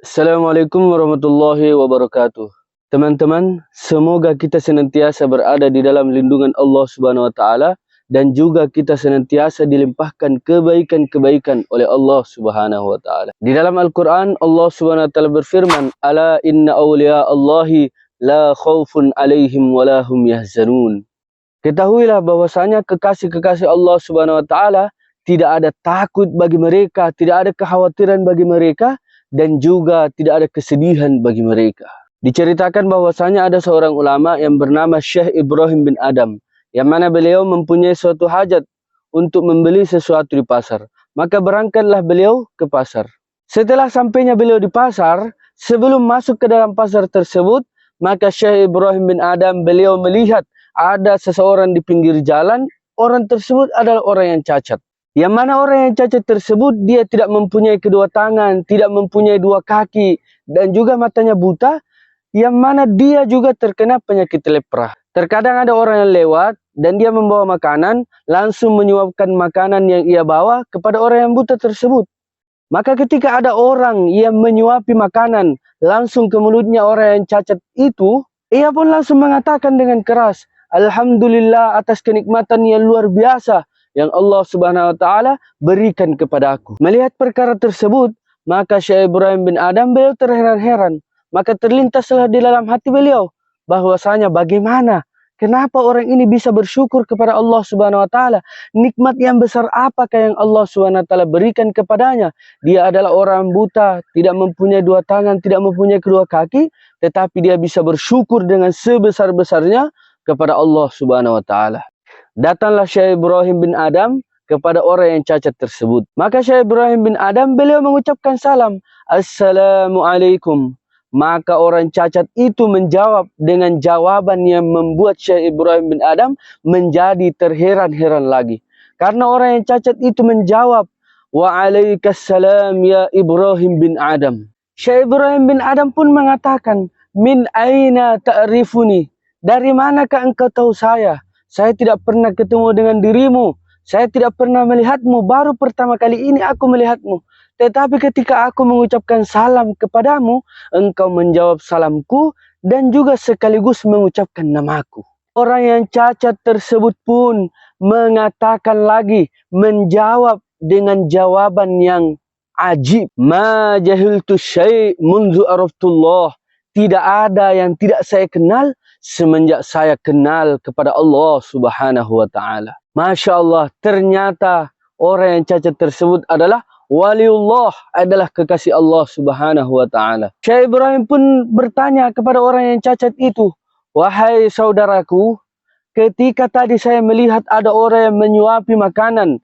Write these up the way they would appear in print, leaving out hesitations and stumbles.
Assalamualaikum warahmatullahi wabarakatuh. Teman-teman, semoga kita senantiasa berada di dalam lindungan Allah Subhanahu wa taala dan juga kita senantiasa dilimpahkan kebaikan-kebaikan oleh Allah Subhanahu wa taala. Di dalam Al-Qur'an Allah Subhanahu wa taala berfirman, "Ala inna awliya Allahi la khaufun 'alaihim wa la hum yahzanun." Ketahuilah bahwasanya kekasih-kekasih Allah Subhanahu wa taala tidak ada takut bagi mereka, tidak ada kekhawatiran bagi mereka, dan juga tidak ada kesedihan bagi mereka. Diceritakan bahwasanya ada seorang ulama yang bernama Syekh Ibrahim bin Adam, yang mana beliau mempunyai suatu hajat untuk membeli sesuatu di pasar. Maka berangkatlah beliau ke pasar. Setelah sampainya beliau di pasar, sebelum masuk ke dalam pasar tersebut, maka Syekh Ibrahim bin Adam beliau melihat ada seseorang di pinggir jalan. Orang tersebut adalah orang yang cacat. Yang mana orang yang cacat tersebut dia tidak mempunyai kedua tangan, tidak mempunyai dua kaki, dan juga matanya buta, yang mana dia juga terkena penyakit lepra. Terkadang ada orang yang lewat dan dia membawa makanan, langsung menyuapkan makanan yang ia bawa kepada orang yang buta tersebut. Maka ketika ada orang yang menyuapi makanan langsung ke mulutnya orang yang cacat itu, ia pun langsung mengatakan dengan keras, "Alhamdulillah atas kenikmatan yang luar biasa yang Allah Subhanahu wa taala berikan kepada aku." Melihat perkara tersebut, maka Syekh Ibrahim bin Adam beliau terheran-heran. Maka terlintaslah di dalam hati beliau bahwasanya bagaimana, kenapa orang ini bisa bersyukur kepada Allah Subhanahu wa taala? Nikmat yang besar apakah yang Allah Subhanahu wa taala berikan kepadanya? Dia adalah orang buta, tidak mempunyai dua tangan, tidak mempunyai kedua kaki, tetapi dia bisa bersyukur dengan sebesar-besarnya kepada Allah Subhanahu wa taala. Datanglah Syekh Ibrahim bin Adam kepada orang yang cacat tersebut. Maka Syekh Ibrahim bin Adam beliau mengucapkan salam, "Assalamualaikum." Maka orang cacat itu menjawab dengan jawaban yang membuat Syekh Ibrahim bin Adam menjadi terheran-heran lagi. Karena orang yang cacat itu menjawab, "Waalaikumsalam ya Ibrahim bin Adam." Syekh Ibrahim bin Adam pun mengatakan, "Min aina ta'rifuni?" Dari manakah engkau tahu saya? Saya tidak pernah ketemu dengan dirimu. Saya tidak pernah melihatmu. Baru pertama kali ini aku melihatmu. Tetapi ketika aku mengucapkan salam kepadamu, engkau menjawab salamku dan juga sekaligus mengucapkan namaku. Orang yang cacat tersebut pun mengatakan lagi, menjawab dengan jawaban yang ajib. Ma jahiltu syai' munzu araftullah. Tidak ada yang tidak saya kenal semenjak saya kenal kepada Allah Subhanahu wa taala. Masya Allah, ternyata orang yang cacat tersebut adalah waliullah, adalah kekasih Allah Subhanahu wa taala. Syekh Ibrahim pun bertanya kepada orang yang cacat itu, "Wahai saudaraku, ketika tadi saya melihat ada orang yang menyuapi makanan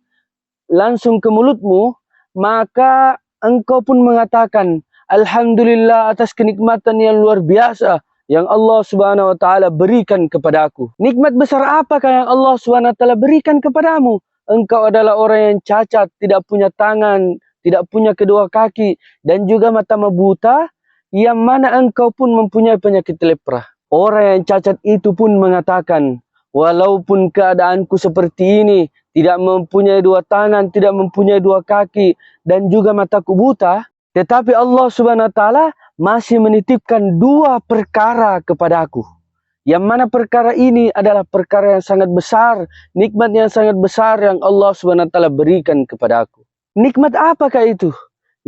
langsung ke mulutmu, maka engkau pun mengatakan, Alhamdulillah atas kenikmatan yang luar biasa yang Allah Subhanahu wa taala berikan kepadaku. Nikmat besar apakah yang Allah Subhanahu wa taala berikan kepadamu? Engkau adalah orang yang cacat, tidak punya tangan, tidak punya kedua kaki, dan juga mata buta, yang mana engkau pun mempunyai penyakit lepra." Orang yang cacat itu pun mengatakan, "Walaupun keadaanku seperti ini, tidak mempunyai dua tangan, tidak mempunyai dua kaki, dan juga mataku buta, tetapi Allah Subhanahu wa taala masih menitipkan dua perkara kepadaku. Yang mana perkara ini adalah perkara yang sangat besar, nikmat yang sangat besar yang Allah Subhanahu wa taala berikan kepadaku." Nikmat apakah itu?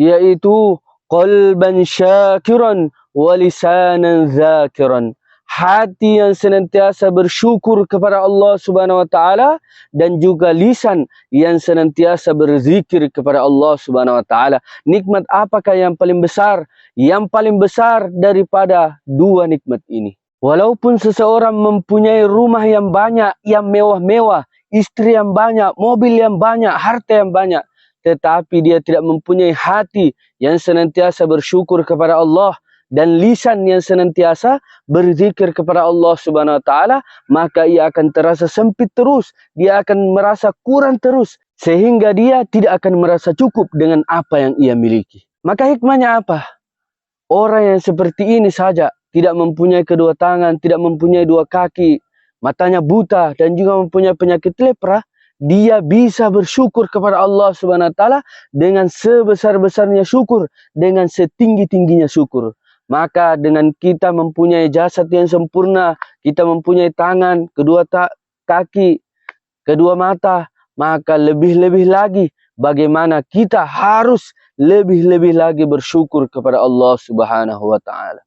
Yaitu qalban syakiran wa lisanan zakiran. Hati yang senantiasa bersyukur kepada Allah Subhanahu wa taala dan juga lisan yang senantiasa berzikir kepada Allah Subhanahu wa taala. Nikmat apakah yang paling besar? Yang paling besar daripada dua nikmat ini. Walaupun seseorang mempunyai rumah yang banyak, yang mewah-mewah, istri yang banyak, mobil yang banyak, harta yang banyak, tetapi dia tidak mempunyai hati yang senantiasa bersyukur kepada Allah dan lisan yang senantiasa berzikir kepada Allah Subhanahu wa taala, maka ia akan terasa sempit terus, dia akan merasa kurang terus, sehingga dia tidak akan merasa cukup dengan apa yang ia miliki. Maka hikmahnya apa? Orang yang seperti ini saja, tidak mempunyai kedua tangan, tidak mempunyai dua kaki, matanya buta dan juga mempunyai penyakit lepra, dia bisa bersyukur kepada Allah Subhanahu wa taala dengan sebesar-besarnya syukur, dengan setinggi-tingginya syukur. Maka dengan kita mempunyai jasad yang sempurna, kita mempunyai tangan, kedua kaki, kedua mata, maka lebih-lebih lagi bagaimana kita harus lebih-lebih lagi bersyukur kepada Allah Subhanahu wa taala.